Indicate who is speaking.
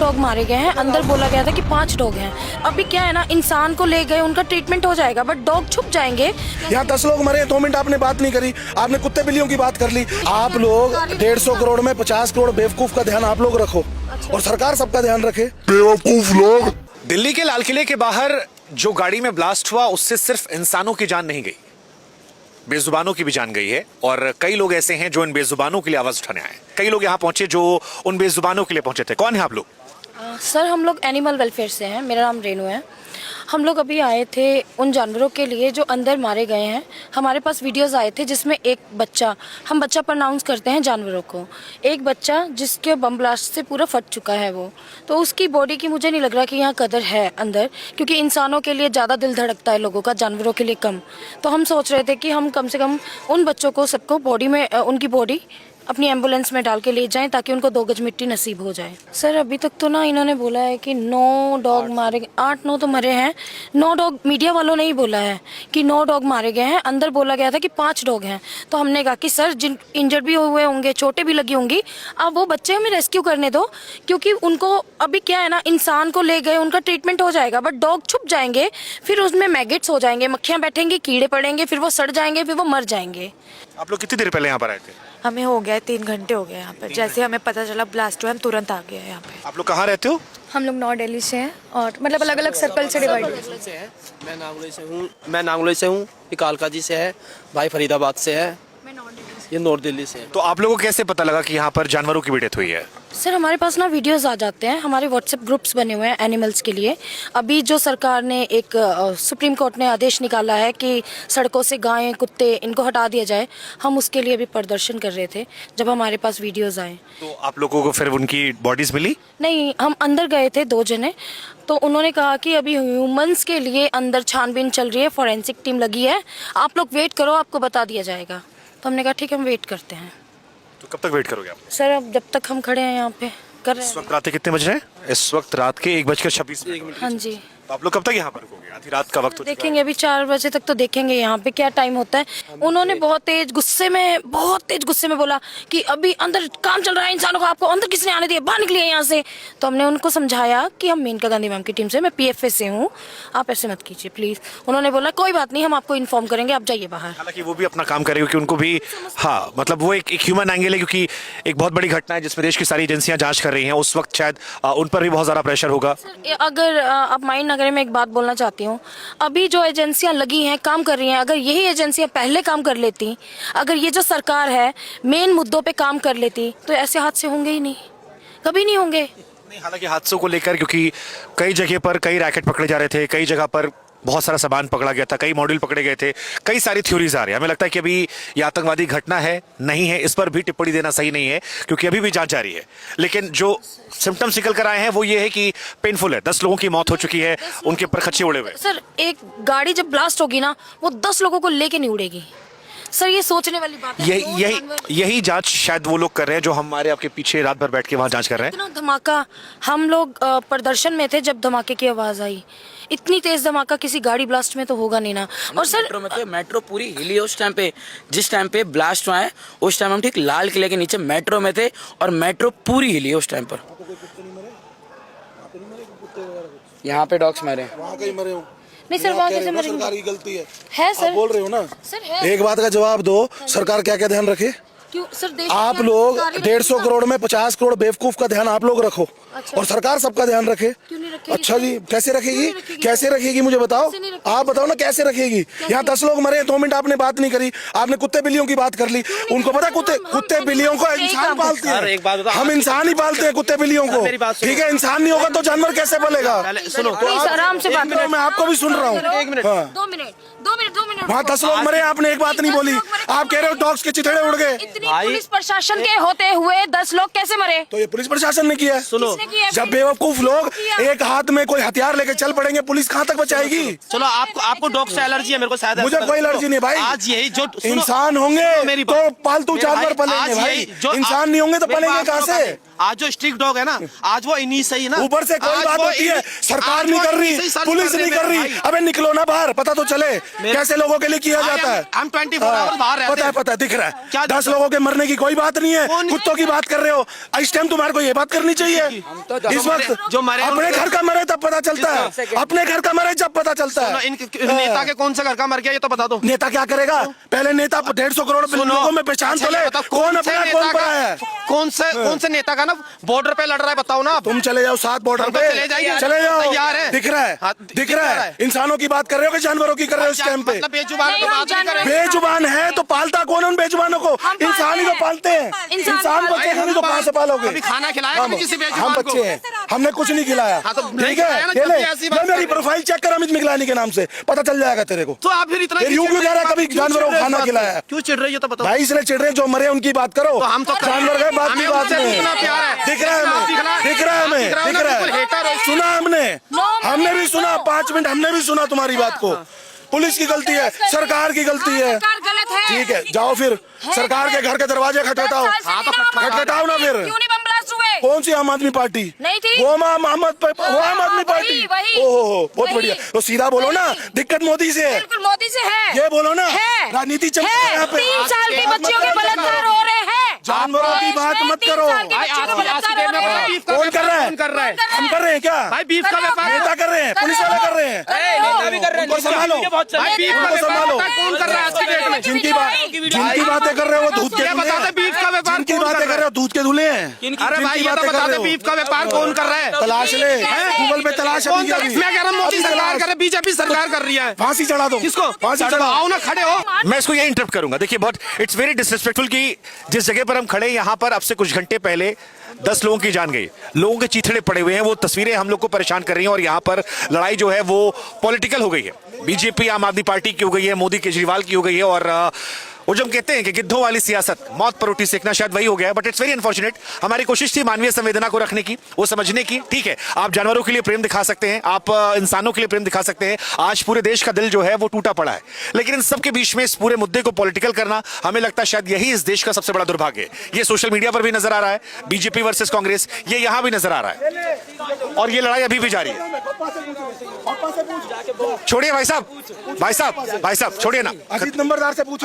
Speaker 1: Dog मारे गए हैं, अंदर बोला गया था कि 5 डॉग हैं। अभी क्या है ना, इंसान को ले गए, उनका ट्रीटमेंट हो जाएगा, बट डॉग छुप जाएंगे।
Speaker 2: यहाँ 10 लोग मरे, 2 मिनट आपने बात नहीं करी, आपने कुत्ते बिल्लियों की बात कर ली। आप लोग 150 करोड़ में 50 करोड़ बेवकूफ का ध्यान आप लोग रखो और सरकार सबका ध्यान रखे। बेवकूफ लोग।
Speaker 3: दिल्ली के लाल किले के बाहर जो गाड़ी में ब्लास्ट हुआ उससे सिर्फ इंसानों की जान नहीं गई, बेजुबानों की भी जान गई है। और कई लोग ऐसे हैं जो इन बेजुबानों के लिए आवाज उठाने आए। कई लोग यहाँ पहुंचे जो उन बेजुबानों के लिए पहुंचे थे। कौन है आप लोग?
Speaker 1: सर हम लोग एनिमल वेलफेयर से हैं, मेरा नाम रेनू है। हम लोग अभी आए थे उन जानवरों के लिए जो अंदर मारे गए हैं। हमारे पास वीडियोस आए थे जिसमें एक बच्चा, हम बच्चा प्रोनाउंस करते हैं जानवरों को, एक बच्चा जिसके बम ब्लास्ट से पूरा फट चुका है वो, तो उसकी बॉडी की मुझे नहीं लग रहा कि यहाँ कदर है अंदर, क्योंकि इंसानों के लिए ज़्यादा दिल धड़कता है लोगों का, जानवरों के लिए कम। तो हम सोच रहे थे कि हम कम से कम उन बच्चों को सबको बॉडी में उनकी बॉडी अपनी एम्बुलेंस में डाल के ले जाएं ताकि उनको 2 गज मिट्टी नसीब हो जाए। सर अभी तक तो ना इन्होंने बोला है कि 9 डॉग मारे गए, 8-9 तो मरे हैं, 9 डॉग मीडिया वालों ने ही बोला है कि 9 डॉग मारे गए हैं। अंदर बोला गया था कि 5 डॉग हैं। तो हमने कहा कि सर जिन इंजर्ड भी हुए होंगे, चोटें भी लगी होंगी, आप वो बच्चे हमें रेस्क्यू करने दो, क्योंकि उनको अभी क्या है ना, इंसान को ले गए, उनका ट्रीटमेंट हो जाएगा, बट डॉग छुप जाएंगे, फिर उसमें मैगेट्स हो जाएंगे, मक्खियाँ बैठेंगी, कीड़े पड़ेंगे, फिर वो सड़ जाएंगे, फिर वो मर जाएंगे।
Speaker 3: आप लोग कितनी देर पहले यहाँ पर आए थे?
Speaker 4: हमें हो गया 3 घंटे हो गए यहाँ पे। जैसे हमें पता चला ब्लास्ट हुआ, हम तुरंत आ गए यहाँ पे।
Speaker 3: आप लोग कहाँ रहते हो?
Speaker 5: हम लोग नॉर्थ दिल्ली से हैं और मतलब अलग अलग सर्कल से डिवाइड।
Speaker 6: मैं नांगलोई से हूँ, ये कालकाजी से है, भाई फरीदाबाद से है, ये नॉर्थ दिल्ली से है।
Speaker 3: तो आप लोगों को कैसे पता लगा कि यहाँ पर जानवरों की भी डेथ हुई है?
Speaker 1: सर हमारे पास ना वीडियोस आ जाते हैं, हमारे व्हाट्सएप ग्रुप्स बने हुए हैं एनिमल्स के लिए। अभी जो सरकार ने एक सुप्रीम कोर्ट ने आदेश निकाला है कि सड़कों से गायें, कुत्ते इनको हटा दिया जाए, हम उसके लिए भी प्रदर्शन कर रहे थे जब हमारे पास वीडियोस आए।
Speaker 3: तो आप लोगों को फिर उनकी बॉडीज मिली?
Speaker 1: नहीं, हम अंदर गए थे 2 जने, तो उन्होंने कहा कि अभी ह्यूमंस के लिए अंदर छानबीन चल रही है, फॉरेंसिक टीम लगी है, आप लोग वेट करो, आपको बता दिया जाएगा। तो हमने कहा ठीक है, हम वेट करते हैं।
Speaker 3: तो कब तक वेट करोगे आप?
Speaker 1: सर अब जब तक हम खड़े हैं यहाँ पे कर रहे
Speaker 3: इस
Speaker 1: हैं।
Speaker 3: वक्त रात के कितने बज रहे हैं? इस वक्त रात के 1:26।
Speaker 1: हाँ जी,
Speaker 3: तो आप लोग कब तक यहाँ पर रुकोगे? आधी रात का वक्त हो चुका है।
Speaker 1: देखेंगे अभी 4 बजे तक तो देखेंगे यहाँ पे क्या टाइम होता है। उन्होंने बहुत तेज गुस्से में बोला कि अभी अंदर काम चल रहा है इंसानों का, आपको अंदर किसने आने दिया, बाहर निकलिए यहाँ से। तो हमने उनको समझाया कि हम मेनका गांधी मैम की टीम से, मैं PFA से हूँ, आप ऐसे मत कीजिए प्लीज। उन्होंने बोला कोई बात नहीं, हम आपको इन्फॉर्म करेंगे, आप जाइए बाहर।
Speaker 3: हालांकि वो भी अपना काम करे क्योंकि उनको भी, हाँ मतलब वो एक ह्यूमन एंगल है, क्योंकि एक बहुत बड़ी घटना है जिसमें देश की सारी एजेंसियां जांच कर रही हैं। उस वक्त शायद उन पर भी बहुत ज्यादा प्रेशर होगा।
Speaker 1: अगर आप माइंड नगर में एक बात बोलना चाहती हूँ, अभी जो एजेंसियां लगी हैं, काम कर रही हैं, अगर यही एजेंसियां पहले काम कर लेती, अगर ये जो सरकार है मेन मुद्दों पे काम कर लेती, तो ऐसे हादसे होंगे ही नहीं, कभी नहीं होंगे।
Speaker 3: नहीं, हालांकि हादसों को लेकर क्योंकि कई जगह पर कई रैकेट पकड़े जा रहे थे, कई जगह पर बहुत सारा सामान पकड़ा गया था, कई मॉड्यूल पकड़े गए थे, कई सारी थ्योरीज आ रही है। हमें लगता है कि अभी ये आतंकवादी घटना है नहीं है, इस पर भी टिप्पणी देना सही नहीं है क्योंकि अभी भी जांच जारी है। लेकिन जो सिम्टम्स निकल कर आए हैं वो ये है कि पेनफुल है। 10 लोगों की मौत हो चुकी है, उनके ऊपर खच्चे उड़े हुए।
Speaker 1: सर एक गाड़ी जब ब्लास्ट होगी ना, वो 10 लोगों को लेके नहीं उड़ेगी। सर ये सोचने वाली बात है।
Speaker 3: यही जांच शायद वो लोग कर रहे हैं जो हमारे आपके पीछे रात भर बैठ के वहां जांच कर रहे हैं।
Speaker 1: इतना धमाका, हम लोग प्रदर्शन में थे जब धमाके की आवाज आई, इतनी तेज धमाका किसी गाड़ी ब्लास्ट में तो होगा नहीं ना। और सर
Speaker 7: मेट्रो में थे, मेट्रो पूरी हिली उस टाइम पे, जिस टाइम पे ब्लास्ट हुआ है उस टाइम हम ठीक लाल किले के नीचे मेट्रो में थे और मेट्रो पूरी हिली उस टाइम पर। यहाँ पे डॉग्स मरे,
Speaker 2: वहाँ कहीं मरे हो?
Speaker 1: नहीं सर, वहाँ कैसे मरेंगे?
Speaker 2: सरकार की गलती है
Speaker 1: सर,
Speaker 2: आप बोल रहे हो ना
Speaker 1: सर है।
Speaker 2: एक बात का जवाब दो, सरकार क्या क्या ध्यान रखे?
Speaker 1: क्यों सर,
Speaker 2: आप लोग 150 करोड़ में 50 करोड़ बेवकूफ का ध्यान आप लोग रखो और सरकार सबका ध्यान रखे।
Speaker 1: क्यों नहीं रखेगी?
Speaker 2: अच्छा जी, कैसे रखेगी? कैसे रखेगी मुझे बताओ, आप बताओ ना कैसे रखेगी? यहाँ 10 लोग मरे, 2 मिनट आपने बात नहीं करी, आपने कुत्ते बिल्लियों की बात कर ली। उनको पता कुत्ते बिल्लियों को इंसान पालते हैं, हम इंसान ही पालते हैं कुत्ते बिल्लियों को, ठीक है? इंसान नहीं होगा तो जानवर कैसे पलेगा?
Speaker 7: सुनो
Speaker 1: आराम से बात करो,
Speaker 2: मैं आपको भी सुन रहा हूँ।
Speaker 1: 2 मिनट।
Speaker 2: वहाँ 10 लोग मरे, आपने एक बात नहीं बोली, आप कह रहे हो डॉग्स के चिथड़े उड़ गए।
Speaker 1: इतनी पुलिस प्रशासन के होते हुए 10 लोग कैसे मरे?
Speaker 2: तो ये पुलिस प्रशासन ने किया है।
Speaker 7: सुनो,
Speaker 2: जब बेवकूफ लोग एक हाथ में कोई हथियार लेके चल पड़ेंगे, पुलिस कहाँ तक बचाएगी?
Speaker 6: चलो आपको डॉग से एलर्जी है, मेरे को शायद
Speaker 2: मुझे कोई एलर्जी नहीं भाई।
Speaker 6: आज यही जो
Speaker 2: इंसान होंगे तो पालतू जानवर पलेंगे भाई, इंसान नहीं होंगे तो पलेंगे कहाँ से?
Speaker 6: आज जो स्ट्रिक्ट डॉग है ना, आज वो इन्हीं से ही ना,
Speaker 2: ऊपर से कोई
Speaker 6: आज
Speaker 2: बात
Speaker 6: वो
Speaker 2: होती है,
Speaker 6: इन्हीं-
Speaker 2: सरकार
Speaker 6: आज
Speaker 2: नहीं
Speaker 6: वो
Speaker 2: कर
Speaker 6: इन्हीं से
Speaker 2: रही,
Speaker 6: ही सर्च
Speaker 2: पुलिस
Speaker 6: कर
Speaker 2: नहीं
Speaker 6: रहे
Speaker 2: कर
Speaker 6: हैं
Speaker 2: रही।
Speaker 6: भाई।
Speaker 2: अबे निकलो ना बाहर, पता तो चले कैसे लोगों के लिए किया जाता है।
Speaker 6: हम 24 आवर्स बाहर रहते हैं।
Speaker 2: पता है, दिख रहा है।
Speaker 6: क्या
Speaker 2: 10 लोगों के मरने की कोई बात नहीं है,
Speaker 6: कौन-
Speaker 2: कुत्तों की बात कर रहे हो। इस टाइम तुम्हारे को ये बात करनी चाहिए। इस वक्त
Speaker 6: जो मरे
Speaker 2: अपने
Speaker 6: उनको-
Speaker 2: घर का मरे तब पता चलता है, अपने घर का मरे जब पता चलता है।
Speaker 6: इन नेता के कौन सा घर का मर गया ये तो बता दो।
Speaker 2: नेता क्या करेगा? पहले नेता 150 करोड़ लोगों में पहचान तो ले, कौन अपना कौन पड़ा है।
Speaker 6: कौन से नेता का ना बॉर्डर पे लड़ रहा है बताओ ना आप।
Speaker 2: तुम चले जाओ साथ बॉर्डर
Speaker 6: हम तो
Speaker 2: पे,
Speaker 6: चले जाएंगे।
Speaker 2: चले जाओ।
Speaker 6: तैयार है।
Speaker 2: दिख रहा है,
Speaker 6: हाँ,
Speaker 2: दिख रहा है। इंसानों की बात कर रहे हो कि जानवरों की कर रहे हो इस टाइम पे?
Speaker 6: मतलब बेजुबान
Speaker 1: नहीं,
Speaker 6: तो
Speaker 1: हम
Speaker 6: बात नहीं करेंगे।
Speaker 2: बेजुबान है तो पालता कौन है उन बेजुबानों को? इंसान ही तो पालते हैं। इंसान बच्चे को नहीं तो कहाँ से पालोगे?
Speaker 6: अभी खाना खिलाया कभी किसी
Speaker 2: हम
Speaker 6: बेजुबान को?
Speaker 2: बच्चे हैं, हमने कुछ नहीं खिलाया।
Speaker 6: हाँ, तो नहीं
Speaker 2: ठीक
Speaker 6: खिलाया
Speaker 2: है,
Speaker 6: ना,
Speaker 2: ये
Speaker 6: जब
Speaker 2: ले,
Speaker 6: भी ऐसी बात
Speaker 2: ये मेरी
Speaker 6: कर रहे हो।
Speaker 2: प्रोफाइल चेक कर अमित मिगलानी के नाम से, पता चल जाएगा तेरे को।
Speaker 6: तो आप फिर इतना
Speaker 2: फिर यूं क्यों कह रहा है कभी
Speaker 6: क्यों
Speaker 2: जानवरों को
Speaker 6: चिढ़ रहे
Speaker 2: खाना
Speaker 6: हो?
Speaker 2: खिलाया?
Speaker 6: क्यों चिढ़ रही है तो बताओ।
Speaker 2: भाई इसलिए चिढ़ रहे हैं, जो मरे उनकी बात करो।
Speaker 6: तो हम तो
Speaker 2: जानवर गए बात की
Speaker 6: हमें
Speaker 2: बात
Speaker 6: उनसे
Speaker 2: नहीं।
Speaker 6: कितना प्यार है।
Speaker 2: दिख रहा है हमें, दिख रहा है हमें,
Speaker 6: दिख रहा है
Speaker 2: दिख
Speaker 6: ना,
Speaker 2: रहा
Speaker 6: बिल्कुल hater
Speaker 2: है।
Speaker 6: हो।
Speaker 2: सुना हमने भी सुना 5 मिनट हमने भी सुना तुम्हारी बात को। पुलिस की गलती है, सरकार की गलती है।
Speaker 1: सरकार गलत है।
Speaker 2: ठीक है, जाओ फिर सरकार के घर के दरवाजे खटखटाओ। खटखटाओ ना फिर।
Speaker 1: क्यों नहीं बम ब्लास्ट हुए?
Speaker 2: कौन सी आम आदमी पार्टी?
Speaker 1: नहीं थी।
Speaker 2: वो आम आदमी पार्टी।
Speaker 1: वही।
Speaker 2: ओहो बहुत
Speaker 1: वही।
Speaker 2: बढ़िया। तो सीधा बोलो ना, दिक्कत मोदी से है।
Speaker 1: बिल्कुल मोदी से है।
Speaker 2: ये बोलो ना,
Speaker 1: है।
Speaker 2: राजनीति चल रही है यहाँ पे।
Speaker 1: 3 साल के बच्चों के बलात्कार हो रहे हैं।
Speaker 2: जानवरों की बात मत करो। कौन कर रहा है?
Speaker 6: कौन कर रहा है?
Speaker 2: हम कर रहे हैं क्या?
Speaker 6: भाई बीफ का व्यापार
Speaker 2: नेता कर रहे हैं, पुलिस वाले कर रहे हैं। उनको संभालो,
Speaker 6: भाई बीफ का
Speaker 2: उनको संभालो।
Speaker 6: व्यापार कौन कर रहा है आज की डेट में?
Speaker 2: जिनकी बातें कर रहे हो वो दूध के
Speaker 6: ये
Speaker 2: दूल्हे
Speaker 6: बता दे
Speaker 2: हैं।
Speaker 6: बीफ का व्यापार
Speaker 2: जिनकी
Speaker 6: कौन कर
Speaker 2: बातें
Speaker 6: रहा
Speaker 2: कर
Speaker 6: है?
Speaker 2: रहे हो दूध के दूल्हे हैं।
Speaker 6: अरे भाई ये तो
Speaker 2: बातें कर
Speaker 6: बता
Speaker 2: रहे
Speaker 6: दे
Speaker 2: हो?
Speaker 6: बीफ का व्यापार कौन कर रहा है?
Speaker 2: तलाश ले, गूगल पे तलाश
Speaker 6: कौन
Speaker 2: अभी
Speaker 6: कर?
Speaker 2: अभी।
Speaker 6: मैं कह रहा हूँ मोदी
Speaker 2: अभी
Speaker 6: सरकार
Speaker 2: तलाश।
Speaker 6: करे, बीजेपी सरकार कर रही है।
Speaker 2: फांसी चढ़ा दो।
Speaker 6: किसको?
Speaker 2: फांसी चढ़ाओ।
Speaker 6: आओ ना खड़े हो।
Speaker 3: मैं इसको यही इंटरप्ट करूंगा। देखिए बहुत इट्स वेरी डिसरिस्पेक्टफुल कि जिस जगह पर हम खड़े हैं यहाँ पर अब से कुछ घंटे पहले 10 लोगों की जान गई, लोगों के चीथड़े पड़े हुए हैं। वो तस्वीरें हम लोग को परेशान कर रही हैं और यहाँ पर लड़ाई जो है वो पॉलिटिकल हो गई है। बीजेपी आम आदमी पार्टी की हो गई है, मोदी केजरीवाल की हो गई है। और वो जो हम कहते हैं कि गिद्धों वाली सियासत, मौत पर रोटी सेकना, शायद वही हो गया है। But it's very unfortunate. हमारी कोशिश थी मानवीय संवेदना को रखने की, वो समझने की। ठीक है, आप जानवरों के लिए प्रेम दिखा सकते हैं, आप इंसानों के लिए प्रेम दिखा सकते हैं। आज पूरे देश का दिल जो है वो टूटा पड़ा है, लेकिन इन सबके बीच में इस पूरे मुद्दे को पॉलिटिकल करना, हमें लगता है शायद यही इस देश का सबसे बड़ा दुर्भाग्य है। ये सोशल मीडिया पर भी नजर आ रहा है, बीजेपी वर्सेस कांग्रेस, ये यहां भी नजर आ रहा है और ये लड़ाई अभी भी जारी है। छोड़िए भाई साहब, भाई साहब, भाई साहब छोड़िए ना।
Speaker 2: अजीत नंबरदार से पूछ।